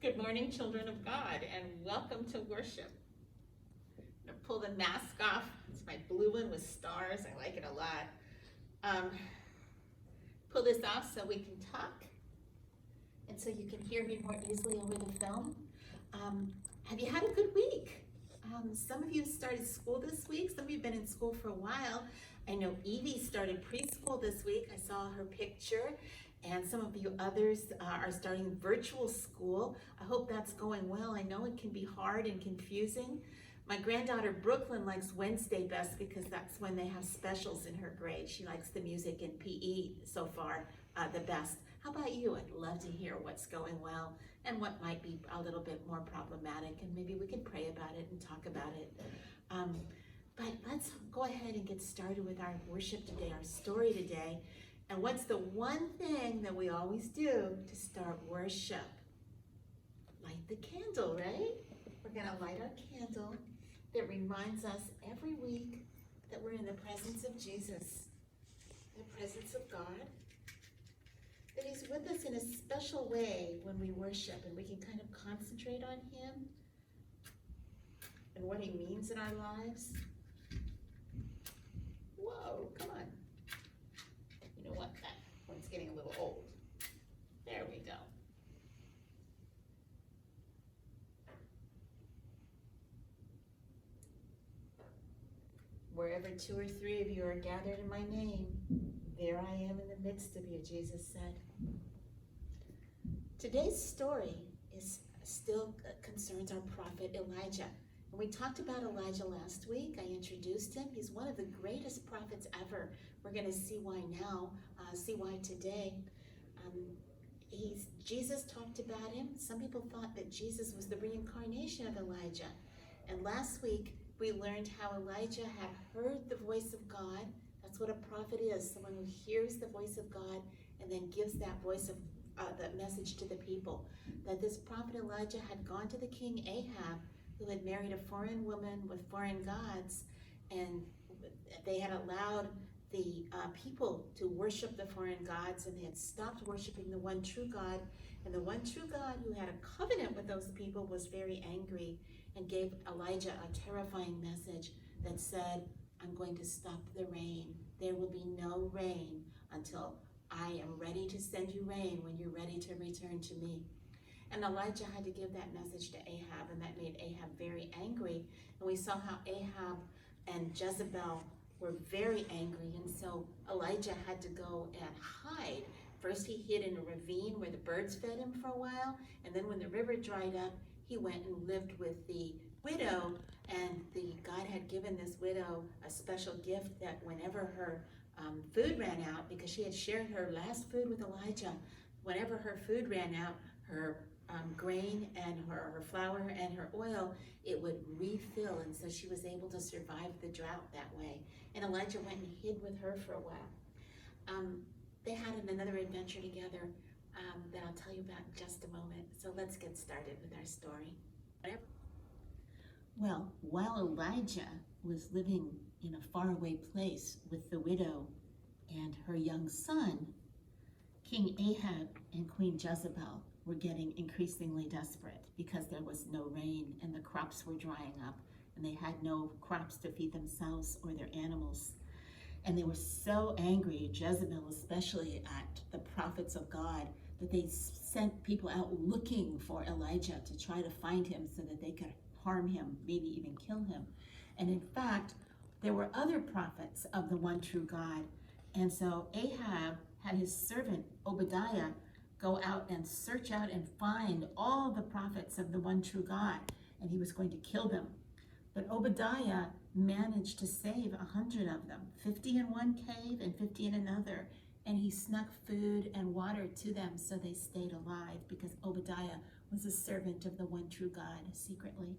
Good morning, children of God, and welcome to worship. I'm gonna pull the mask off. It's my blue one with stars. I like it a lot. Pull this off so we can talk and so you can hear me more easily over the film. Have you had a good week? Some of you started school this week. Some of you have been in school for a while. I know Evie started preschool this week. I saw her picture. And some of you others are starting virtual school. I hope that's going well. I know it can be hard and confusing. My granddaughter Brooklyn likes Wednesday best because that's when they have specials in her grade. She likes the music and PE so far the best. How about you? I'd love to hear what's going well and what might be a little bit more problematic, and maybe we can pray about it and talk about it. But let's go ahead and get started with our worship today, our story today. And what's the one thing that we always do to start worship? Light the candle, right? We're gonna light our candle that reminds us every week that we're in the presence of Jesus, the presence of God, that He's with us in a special way when we worship, and we can kind of concentrate on Him and what He means in our lives. Whoa, come on. You know what? That one's getting a little old. There we go. Wherever two or three of you are gathered in my name, there I am in the midst of you, Jesus said. Today's story still concerns our prophet Elijah. And we talked about Elijah last week. I introduced him. He's one of the greatest prophets ever. We're going to see why now, see why today. Jesus talked about him. Some people thought that Jesus was the reincarnation of Elijah. And last week, we learned how Elijah had heard the voice of God. That's what a prophet is, someone who hears the voice of God and then gives that voice of that message to the people. That this prophet Elijah had gone to the king Ahab, who had married a foreign woman with foreign gods, and they had allowed the people to worship the foreign gods, and they had stopped worshiping the one true God. And the one true God who had a covenant with those people was very angry and gave Elijah a terrifying message that said, I'm going to stop the rain. There will be no rain until I am ready to send you rain when you're ready to return to me. And Elijah had to give that message to Ahab, and that made Ahab very angry. And we saw how Ahab and Jezebel were very angry, and so Elijah had to go and hide. First he hid in a ravine where the birds fed him for a while, and then when the river dried up, he went and lived with the widow, and God had given this widow a special gift that whenever her food ran out, because she had shared her last food with Elijah, whenever her food ran out, her grain and her flour and her oil, it would refill, and so she was able to survive the drought that way. And Elijah went and hid with her for a while. They had another adventure together that I'll tell you about in just a moment. So let's get started with our story. Well, while Elijah was living in a faraway place with the widow and her young son, King Ahab and Queen Jezebel were getting increasingly desperate because there was no rain and the crops were drying up, and they had no crops to feed themselves or their animals. And they were so angry, Jezebel especially, at the prophets of God, that they sent people out looking for Elijah to try to find him so that they could harm him, maybe even kill him. And in fact, there were other prophets of the one true God. And so Ahab had his servant Obadiah go out and search out and find all the prophets of the one true God, and he was going to kill them. But Obadiah managed to save 100 of them, 50 in one cave and 50 in another, and he snuck food and water to them so they stayed alive, because Obadiah was a servant of the one true God secretly.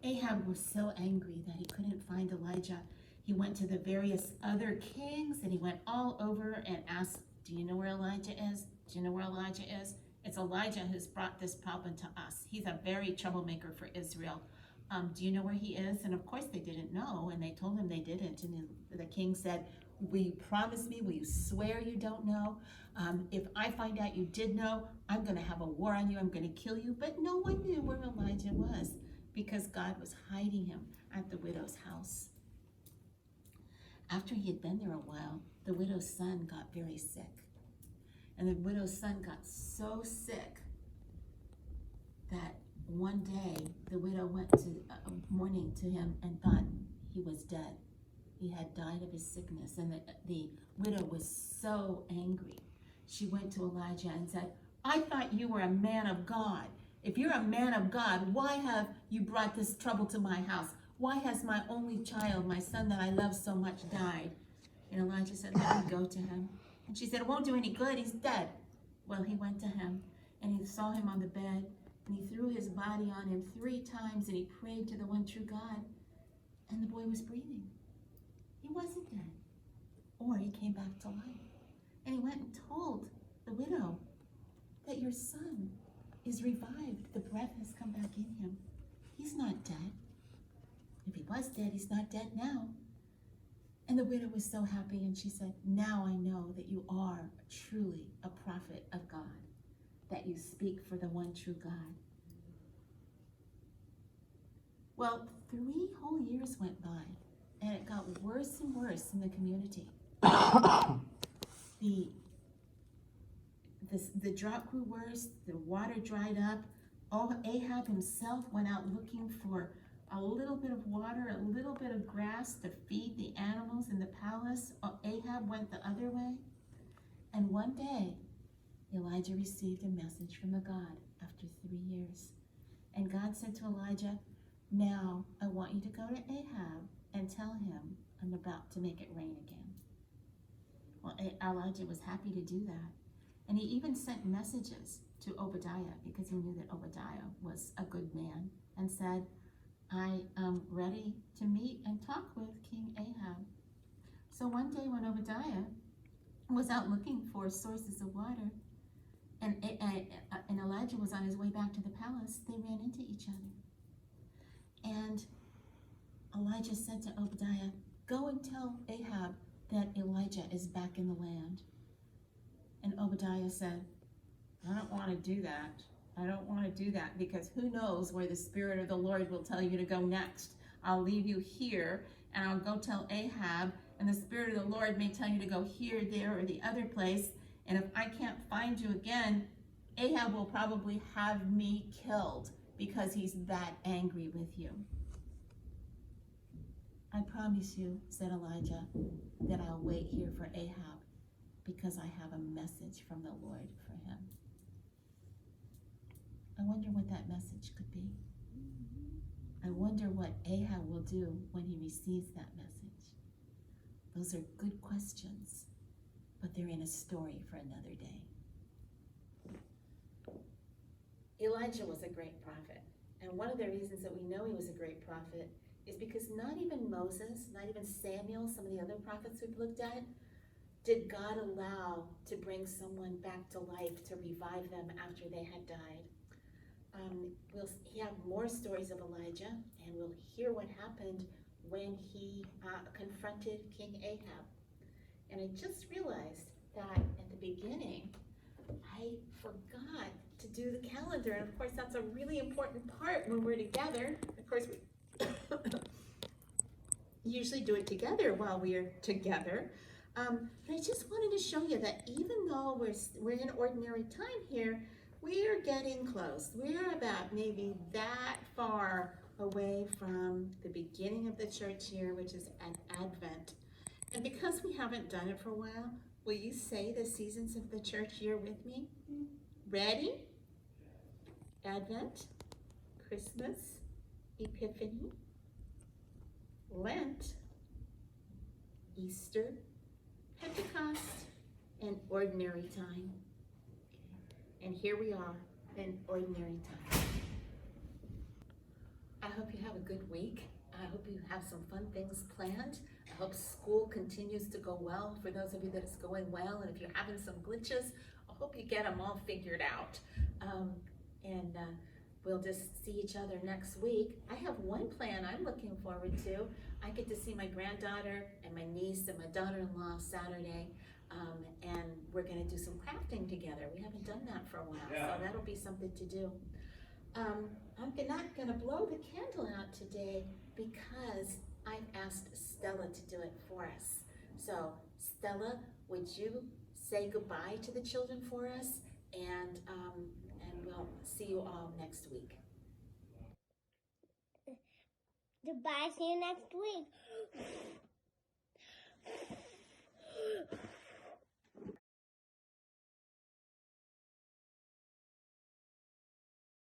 Ahab was so angry that he couldn't find Elijah. He went to the various other kings, and he went all over and asked, do you know where Elijah is? Do you know where Elijah is? It's Elijah who's brought this problem to us. He's a very troublemaker for Israel. Do you know where he is? And of course they didn't know, and they told him they didn't. And the king said, will you promise me? Will you swear you don't know? If I find out you did know, I'm going to have a war on you. I'm going to kill you. But no one knew where Elijah was because God was hiding him at the widow's house. After he had been there a while, the widow's son got very sick. And the widow's son got so sick that one day the widow went to mourning to him and thought he was dead. He had died of his sickness. And the widow was so angry. She went to Elijah and said, I thought you were a man of God. If you're a man of God, why have you brought this trouble to my house? Why has my only child, my son that I love so much, died? And Elijah said, let me go to him. And she said, it won't do any good. He's dead. Well, he went to him and he saw him on the bed and he threw his body on him 3 times and he prayed to the one true God. And the boy was breathing. He wasn't dead. Or he came back to life. And he went and told the widow that your son is revived. The breath has come back in him. He's not dead. If he was dead, he's not dead now. And the widow was so happy and she said, now I know that you are truly a prophet of God, that you speak for the one true God. Well, 3 whole years went by and it got worse and worse in the community. The drought grew worse, the water dried up. Oh, Ahab himself went out looking for a little bit of water, a little bit of grass to feed the animals in the palace. Ahab went the other way. And one day, Elijah received a message from a God after 3 years. And God said to Elijah, now I want you to go to Ahab and tell him I'm about to make it rain again. Well, Elijah was happy to do that. And he even sent messages to Obadiah because he knew that Obadiah was a good man and said, I am ready to meet and talk with King Ahab. So one day when Obadiah was out looking for sources of water and Elijah was on his way back to the palace, they ran into each other. And Elijah said to Obadiah, go and tell Ahab that Elijah is back in the land. And Obadiah said, I don't want to do that. I don't want to do that because who knows where the Spirit of the Lord will tell you to go next. I'll leave you here and I'll go tell Ahab, and the Spirit of the Lord may tell you to go here, there, or the other place. And if I can't find you again, Ahab will probably have me killed because he's that angry with you. I promise you, said Elijah, that I'll wait here for Ahab because I have a message from the Lord for him. I wonder what that message could be. I wonder what Ahab will do when he receives that message. Those are good questions, but they're in a story for another day. Elijah was a great prophet. And one of the reasons that we know he was a great prophet is because not even Moses, not even Samuel, some of the other prophets we've looked at, did God allow to bring someone back to life, to revive them after they had died. We'll have more stories of Elijah, and we'll hear what happened when he confronted King Ahab. And I just realized that at the beginning, I forgot to do the calendar. And of course, that's a really important part when we're together. Of course, we usually do it together while we're together. But I just wanted to show you that even though we're in ordinary time here, we are getting close. We're about maybe that far away from the beginning of the church year, which is an Advent. And because we haven't done it for a while, will you say the seasons of the church year with me? Ready? Advent, Christmas, Epiphany, Lent, Easter, Pentecost, and ordinary time. And here we are in ordinary time. I hope you have a good week. I hope you have some fun things planned. I hope school continues to go well for those of you that it's going well. And if you're having some glitches, I hope you get them all figured out. we'll just see each other next week. I have one plan I'm looking forward to. I get to see my granddaughter and my niece and my daughter-in-law Saturday, and we're gonna do some crafting together. We haven't done that for a while, so that'll be something to do. I'm not gonna blow the candle out today because I've asked Stella to do it for us. So Stella, would you say goodbye to the children for us? And we'll see you all next week. Goodbye, see you next week.